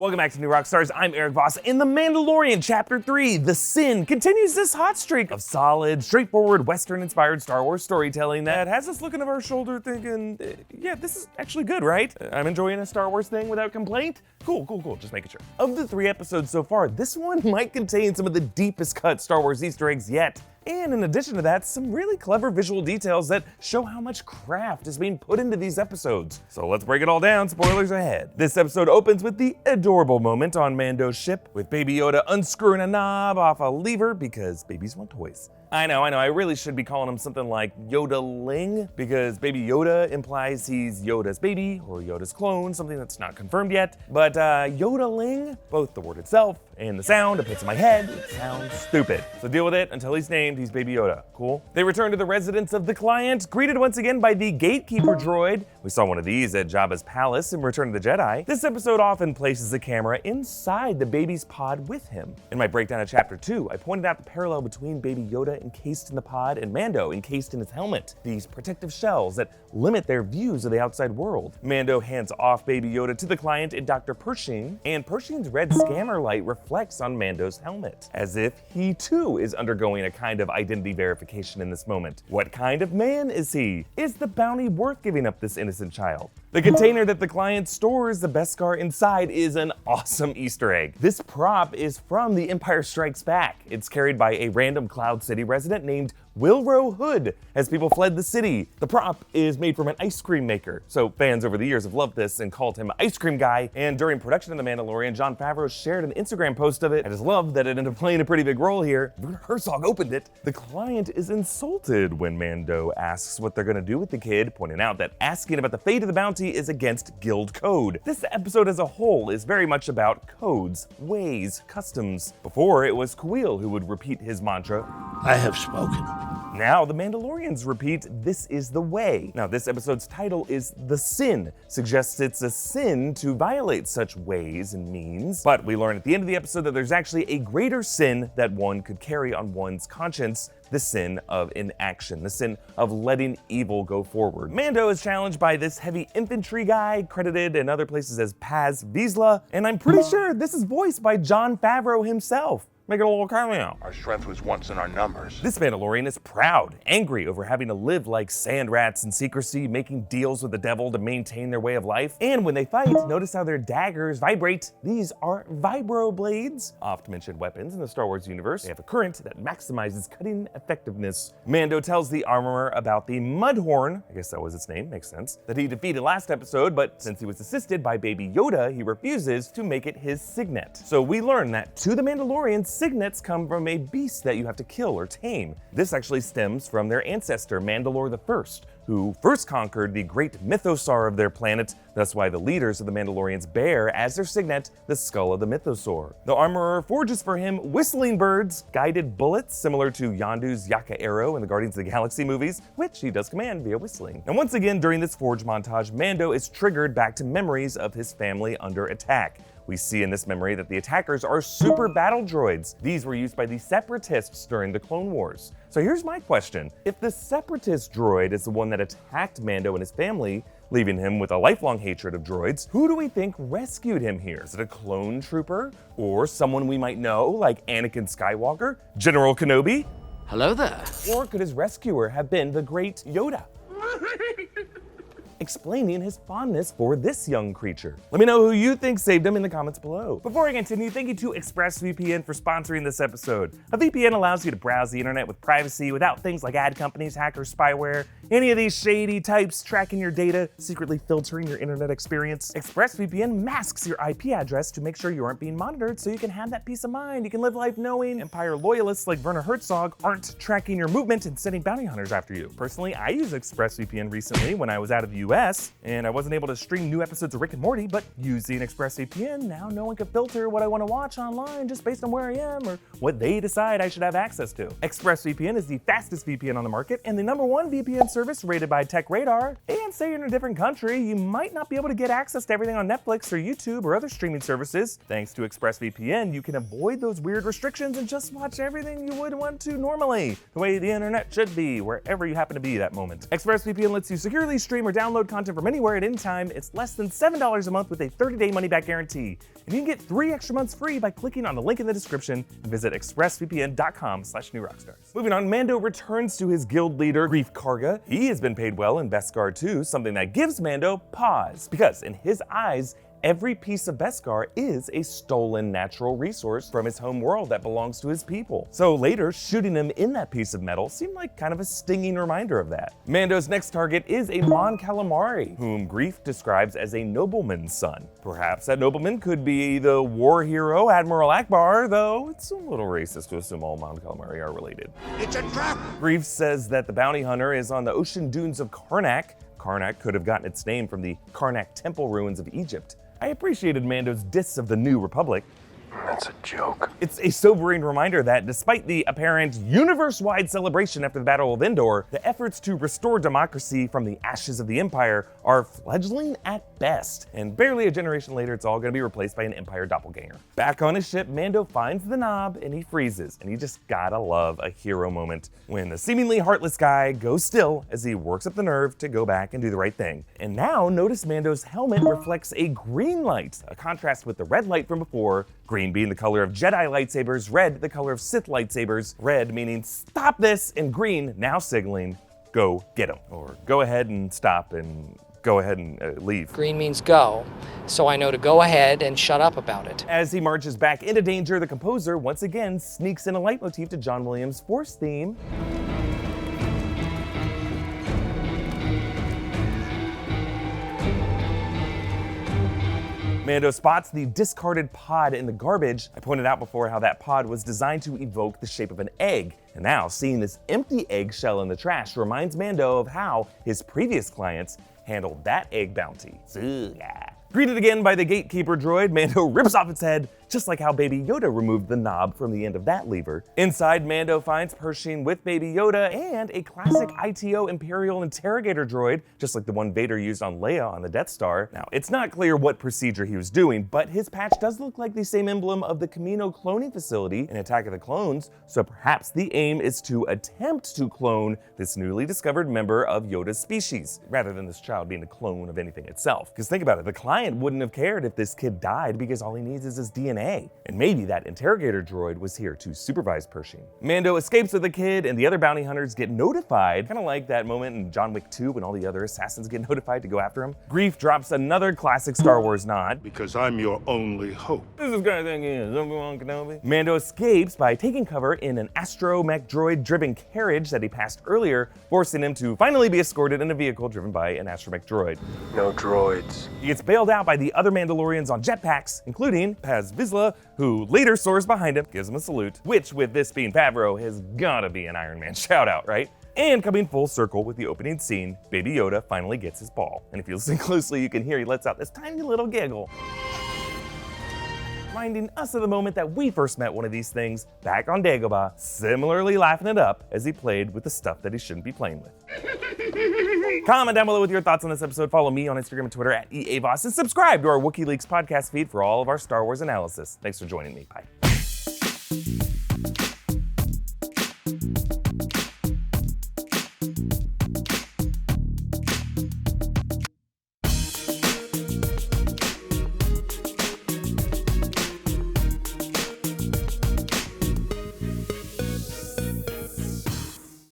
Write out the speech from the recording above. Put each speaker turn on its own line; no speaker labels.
Welcome back to New Rockstars. I'm Erik Voss. In The Mandalorian Chapter 3, The Sin continues this hot streak of solid, straightforward, Western-inspired Star Wars storytelling that has us looking over our shoulder thinking, yeah, this is actually good, right? I'm enjoying a Star Wars thing without complaint? Cool, just making sure. Of the 3 episodes so far, this one might contain some of the deepest cut Star Wars Easter eggs yet. And in addition to that, some really clever visual details that show how much craft is being put into these episodes. So let's break it all down, spoilers ahead. This episode opens with the adorable moment on Mando's ship, with Baby Yoda unscrewing a knob off a lever because babies want toys. I know, I really should be calling him something like Yoda-ling, because Baby Yoda implies he's Yoda's baby, or Yoda's clone, something that's not confirmed yet. But Yoda-ling, both the word itself and the sound it puts in my head, it sounds stupid. So deal with it until he's named, he's Baby Yoda. Cool? They return to the residence of the client, greeted once again by the gatekeeper droid. We saw one of these at Jabba's palace in Return of the Jedi. This episode often places the camera inside the baby's pod with him. In my breakdown of Chapter 2, I pointed out the parallel between Baby Yoda encased in the pod and Mando encased in his helmet. These protective shells that limit their views of the outside world. Mando hands off Baby Yoda to the client and Dr. Pershing, and Pershing's red scanner light reflects on Mando's helmet, as if he too is undergoing a kind of identity verification in this moment. What kind of man is he? Is the bounty worth giving up this innocent child? The container that the client stores the Beskar inside is an awesome Easter egg. This prop is from The Empire Strikes Back. It's carried by a random Cloud City resident named Wilro Hood as people fled the city. The prop is made from an ice cream maker, so fans over the years have loved this and called him Ice Cream Guy, and during production of The Mandalorian, Jon Favreau shared an Instagram post of it. I just love that it ended up playing a pretty big role here. Herzog opened it. The client is insulted when Mando asks what they're gonna do with the kid, pointing out that asking about the fate of the bounty is against guild code. This episode as a whole is very much about codes, ways, customs. Before, it was Kuil who would repeat his mantra,
I have spoken.
Now the Mandalorians repeat, this is the way. Now this episode's title is The Sin, suggests it's a sin to violate such ways and means. But we learn at the end of the episode that there's actually a greater sin that one could carry on one's conscience, the sin of inaction, the sin of letting evil go forward. Mando is challenged by this heavy infantry guy, credited in other places as Paz Vizsla, and I'm pretty sure this is voiced by Jon Favreau himself. Make it a little cameo.
Our strength was once in our numbers.
This Mandalorian is proud, angry over having to live like sand rats in secrecy, making deals with the devil to maintain their way of life. And when they fight, notice how their daggers vibrate. These are vibroblades, oft-mentioned weapons in the Star Wars universe. They have a current that maximizes cutting effectiveness. Mando tells the armorer about the Mudhorn, I guess that was its name, makes sense, that he defeated last episode, but since he was assisted by Baby Yoda, he refuses to make it his signet. So we learn that to the Mandalorians, signets come from a beast that you have to kill or tame. This actually stems from their ancestor, Mandalore I, who first conquered the great mythosaur of their planet. That's why the leaders of the Mandalorians bear as their signet the skull of the mythosaur. The armorer forges for him whistling birds, guided bullets similar to Yondu's Yaka arrow in the Guardians of the Galaxy movies, which he does command via whistling. And once again, during this forge montage, Mando is triggered back to memories of his family under attack. We see in this memory that the attackers are super battle droids. These were used by the Separatists during the Clone Wars. So here's my question. If the Separatist droid is the one that attacked Mando and his family, leaving him with a lifelong hatred of droids, who do we think rescued him here? Is it a clone trooper? Or someone we might know, like Anakin Skywalker? General Kenobi?
Hello there.
Or could his rescuer have been the great Yoda? Explaining his fondness for this young creature. Let me know who you think saved him in the comments below. Before I continue, thank you to ExpressVPN for sponsoring this episode. A VPN allows you to browse the internet with privacy without things like ad companies, hackers, spyware, any of these shady types tracking your data, secretly filtering your internet experience. ExpressVPN masks your IP address to make sure you aren't being monitored, so you can have that peace of mind. You can live life knowing Empire loyalists like Werner Herzog aren't tracking your movement and sending bounty hunters after you. Personally, I used ExpressVPN recently when I was out of the US, and I wasn't able to stream new episodes of Rick and Morty, but using ExpressVPN, now no one can filter what I want to watch online just based on where I am or what they decide I should have access to. ExpressVPN is the fastest VPN on the market and the #1 VPN service rated by TechRadar. And say you're in a different country, you might not be able to get access to everything on Netflix or YouTube or other streaming services. Thanks to ExpressVPN, you can avoid those weird restrictions and just watch everything you would want to normally, the way the internet should be, wherever you happen to be that moment. ExpressVPN lets you securely stream or download download content from anywhere at any time. It's less than $7 a month with a 30-day money-back guarantee. And you can get 3 extra months free by clicking on the link in the description and visit expressvpn.com/newrockstars. Moving on, Mando returns to his guild leader, Greef Karga. He has been paid well in Beskar too, something that gives Mando pause, because in his eyes, every piece of Beskar is a stolen natural resource from his home world that belongs to his people. So later, shooting him in that piece of metal seemed like kind of a stinging reminder of that. Mando's next target is a Mon Calamari, whom Greef describes as a nobleman's son. Perhaps that nobleman could be the war hero Admiral Ackbar, though it's a little racist to assume all Mon Calamari are related.
It's a trap!
Greef says that the bounty hunter is on the ocean dunes of Karnak. Karnak could have gotten its name from the Karnak temple ruins of Egypt. I appreciated Mando's diss of the New Republic.
That's a joke.
It's a sobering reminder that despite the apparent universe-wide celebration after the Battle of Endor, the efforts to restore democracy from the ashes of the Empire are fledgling at best. And barely a generation later, it's all gonna be replaced by an Empire doppelganger. Back on his ship, Mando finds the knob and he freezes. And you just gotta love a hero moment when the seemingly heartless guy goes still as he works up the nerve to go back and do the right thing. And now notice Mando's helmet reflects a green light, a contrast with the red light from before, green being the color of Jedi lightsabers, red the color of Sith lightsabers, red meaning stop this, and green now signaling go get him, or go ahead and stop and go ahead and leave.
Green means go, so I know to go ahead and shut up about it.
As he marches back into danger, the composer once again sneaks in a leitmotif to John Williams' Force theme. Mando spots the discarded pod in the garbage. I pointed out before how that pod was designed to evoke the shape of an egg. And now seeing this empty eggshell in the trash reminds Mando of how his previous clients handled that egg bounty. Greeted again by the gatekeeper droid, Mando rips off its head, just like how Baby Yoda removed the knob from the end of that lever. Inside, Mando finds Pershing with Baby Yoda and a classic ITO Imperial interrogator droid, just like the one Vader used on Leia on the Death Star. Now, it's not clear what procedure he was doing, but his patch does look like the same emblem of the Camino cloning facility in Attack of the Clones, so perhaps the aim is to attempt to clone this newly discovered member of Yoda's species, rather than this child being a clone of anything itself. Because think about it, the client wouldn't have cared if this kid died because all he needs is his DNA. And maybe that interrogator droid was here to supervise Pershing. Mando escapes with the kid and the other bounty hunters get notified, kind of like that moment in John Wick 2 when all the other assassins get notified to go after him. Greef drops another classic Star Wars nod.
Because I'm your only hope.
This is kind of thing is Obi-Wan Kenobi. Mando escapes by taking cover in an astromech droid-driven carriage that he passed earlier, forcing him to finally be escorted in a vehicle driven by an astromech droid.
No droids.
He gets bailed out by the other Mandalorians on jetpacks, including Paz Vizsla, who later soars behind him, gives him a salute, which with this being Favreau has gotta be an Iron Man shout out, right? And coming full circle with the opening scene, Baby Yoda finally gets his ball. And if you listen closely, you can hear he lets out this tiny little giggle, reminding us of the moment that we first met one of these things back on Dagobah, similarly laughing it up as he played with the stuff that he shouldn't be playing with. Comment down below with your thoughts on this episode. Follow me on Instagram and Twitter at EA Voss, and subscribe to our WikiLeaks podcast feed for all of our Star Wars analysis. Thanks for joining me. Bye.